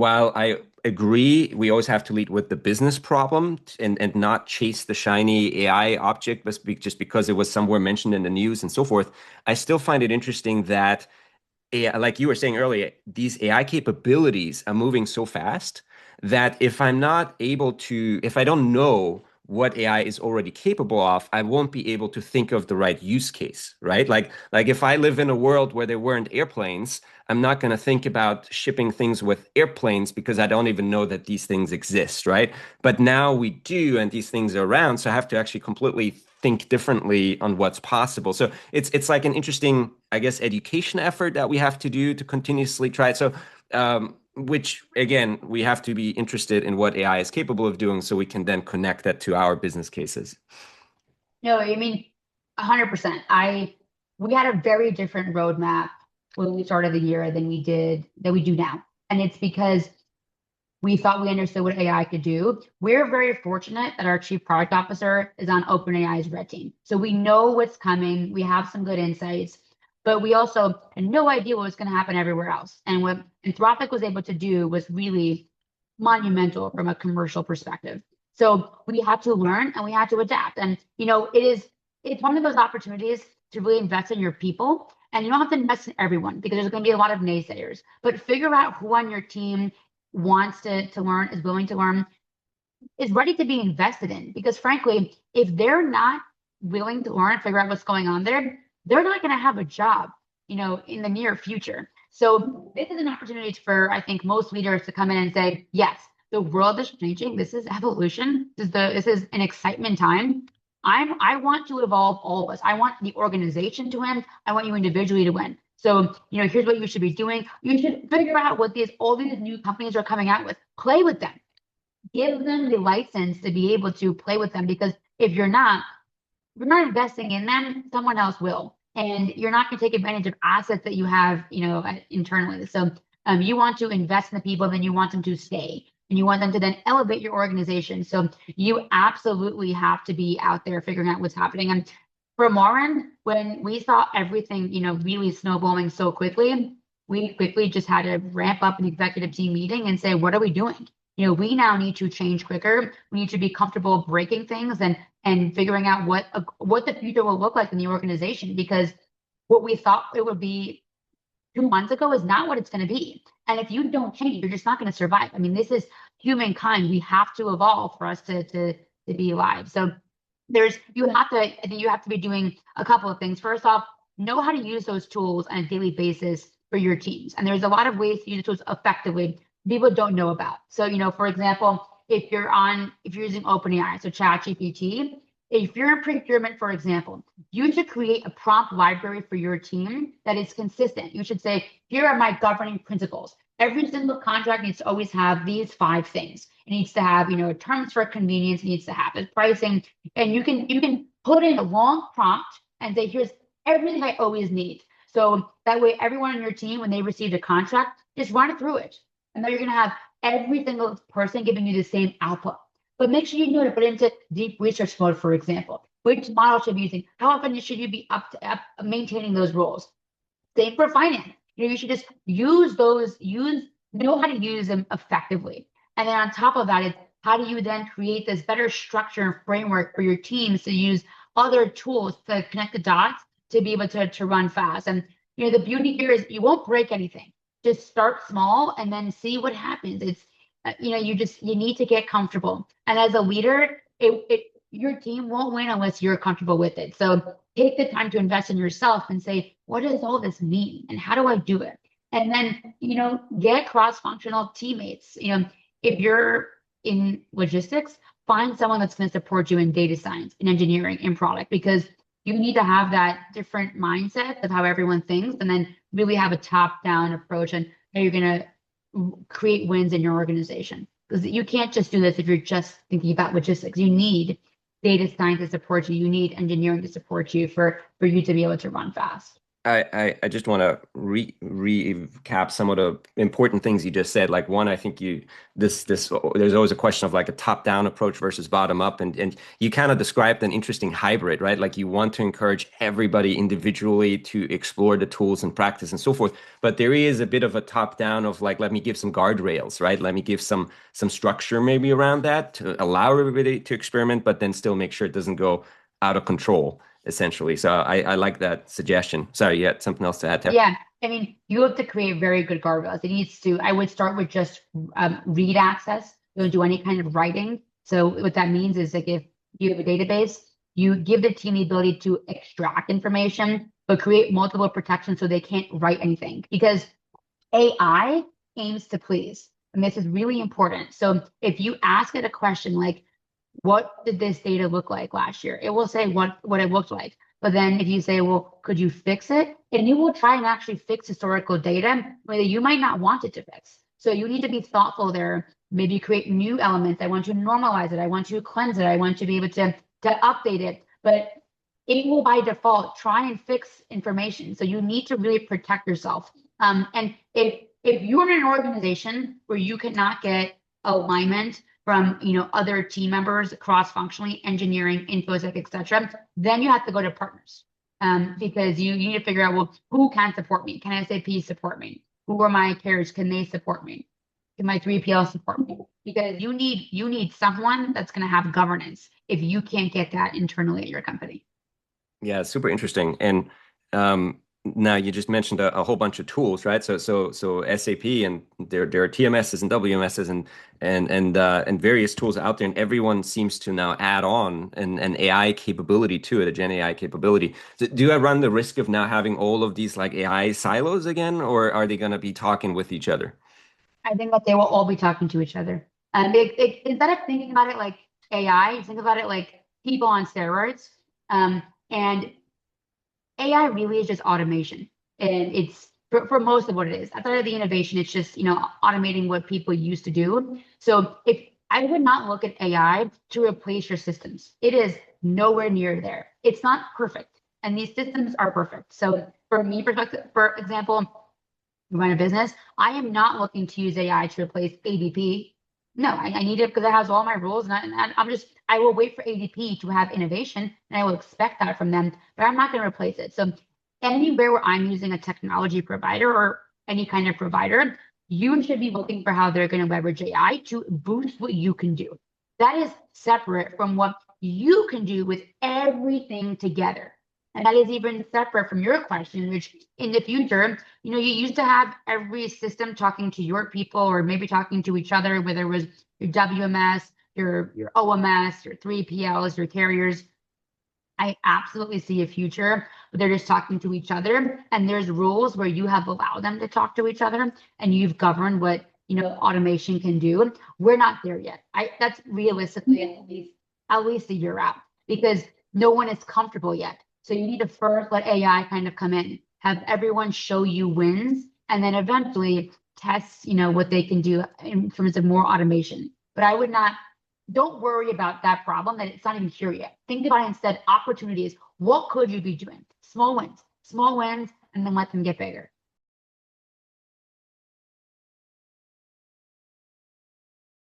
while I agree, we always have to lead with the business problem and not chase the shiny AI object just because it was somewhere mentioned in the news and so forth. I still find it interesting that AI, like you were saying earlier, these AI capabilities are moving so fast that if I don't know what AI is already capable of, I won't be able to think of the right use case, right? Like if I live in a world where there weren't airplanes, I'm not going to think about shipping things with airplanes because I don't even know that these things exist, right? But now we do, and these things are around, so I have to actually completely think differently on what's possible. So it's like an interesting, I guess, education effort that we have to do to continuously try it. So which again, we have to be interested in what AI is capable of doing so we can then connect that to our business cases. No, I mean, 100%. We had a very different roadmap when we started the year than we do now. And it's because we thought we understood what AI could do. We're very fortunate that our chief product officer is on OpenAI's red team. So we know what's coming. We have some good insights, but we also had no idea what was going to happen everywhere else. And what Anthropic was able to do was really monumental from a commercial perspective. So we had to learn and we had to adapt. And it's one of those opportunities to really invest in your people. And you don't have to invest in everyone because there's going to be a lot of naysayers. But figure out who on your team wants to learn, is willing to learn, is ready to be invested in. Because frankly, if they're not willing to learn, figure out what's going on there, they're not going to have a job, in the near future. So this is an opportunity for, I think, most leaders to come in and say, yes, the world is changing. This is evolution. This is an excitement time. I want to evolve all of us. I want the organization to win. I want you individually to win. So, here's what you should be doing. You should figure out what all these new companies are coming out with. Play with them. Give them the license to be able to play with them. Because if you're not investing in them, someone else will. And you're not going to take advantage of assets that you have, internally. So you want to invest in the people, then you want them to stay. And you want them to then elevate your organization. So you absolutely have to be out there figuring out what's happening. And from our end, when we saw everything, really snowballing so quickly, we quickly just had to ramp up an executive team meeting and say, what are we doing? We now need to change quicker. We need to be comfortable breaking things and figuring out what the future will look like in the organization, because what we thought it would be 2 months ago is not what it's going to be. And if you don't change, you're just not going to survive. I mean, this is humankind. We have to evolve for us to be alive. So I think you have to be doing a couple of things. First off, know how to use those tools on a daily basis for your teams. And there's a lot of ways to use the tools effectively people don't know about. So, for example, if you're using OpenAI, so ChatGPT, if you're in procurement, for example, you should create a prompt library for your team that is consistent. You should say, here are my governing principles. Every single contract needs to always have these 5 things. It needs to have, terms for convenience. It needs to have its pricing. And you can put in a long prompt and say, here's everything I always need. So that way, everyone on your team, when they receive a contract, just run through it. And then you're going to have every single person giving you the same output. But make sure you know to put into deep research mode, for example. Which model should you be using? How often should you be up maintaining those rules? Same for finance. You should just know how to use them effectively. And then on top of that is, how do you then create this better structure and framework for your teams to use other tools to connect the dots to be able to run fast? And the beauty here is you won't break anything. Just start small and then see what happens. It's you need to get comfortable. And as a leader, your team won't win unless you're comfortable with it. So take the time to invest in yourself and say, what does all this mean? And how do I do it? And then, get cross-functional teammates. If you're in logistics, find someone that's going to support you in data science, in engineering, in product, because you need to have that different mindset of how everyone thinks, and then really have a top-down approach and how you're going to create wins in your organization. Because you can't just do this if you're just thinking about logistics. You need data science to support you. You need engineering to support you for you to be able to run fast. I just want to recap some of the important things you just said. Like one, I think this there's always a question of like a top-down approach versus bottom-up, and you kind of described an interesting hybrid, right? Like you want to encourage everybody individually to explore the tools and practice and so forth, but there is a bit of a top-down of like, let me give some guardrails, right? Let me give some structure maybe around that to allow everybody to experiment, but then still make sure it doesn't go out of control essentially. So I like that suggestion. Sorry, you had something else to add, Tef? Yeah, I mean, you have to create very good guardrails. It needs to, I would start with just read access. Don't do any kind of writing. So what that means is like if you have a database, you give the team the ability to extract information, but create multiple protections so they can't write anything. Because AI aims to please. And this is really important. So if you ask it a question like, what did this data look like last year? It will say what it looked like. But then if you say, well, could you fix it? And you will try and actually fix historical data whether you might not want it to fix. So you need to be thoughtful there. Maybe create new elements. I want to normalize it. I want to cleanse it. I want to be able to update it. But it will by default try and fix information. So you need to really protect yourself. And if you're in an organization where you cannot get alignment from other team members cross-functionally, engineering, infosec, etc., then you have to go to partners. Because you need to figure out, well, who can support me? Can SAP support me? Who are my peers? Can they support me? Can my 3PL support me? Because you need someone that's going to have governance if you can't get that internally at your company. Yeah, super interesting. And now you just mentioned a whole bunch of tools, right? So SAP and there are TMSs and WMSs and various tools out there, and everyone seems to now add on an AI capability to it, a Gen AI capability. Do I run the risk of now having all of these like AI silos again, or are they going to be talking with each other? I think that they will all be talking to each other. Instead of thinking about it like AI, think about it like people on steroids. And AI really is just automation. And it's for most of what it is. Outside of the innovation, it's just, automating what people used to do. So if I would not look at AI to replace your systems, it is nowhere near there. It's not perfect. And these systems are perfect. So for me, perspective, for example, run a business, I am not looking to use AI to replace ADP. No, I need it because it has all my rules, I will wait for ADP to have innovation, and I will expect that from them, but I'm not going to replace it. So anywhere where I'm using a technology provider or any kind of provider, you should be looking for how they're going to leverage AI to boost what you can do. That is separate from what you can do with everything together. And that is even separate from your question, which in the future, you used to have every system talking to your people or maybe talking to each other, whether it was your WMS, your OMS, your 3PLs, your carriers. I absolutely see a future where they're just talking to each other, and there's rules where you have allowed them to talk to each other and you've governed what automation can do. We're not there yet. That's realistically at least a year out because no one is comfortable yet. So you need to first let AI kind of come in, have everyone show you wins, and then eventually test, what they can do in terms of more automation. But I would not, don't worry about that problem that it's not even here yet. Think about it instead, opportunities. What could you be doing? Small wins, and then let them get bigger.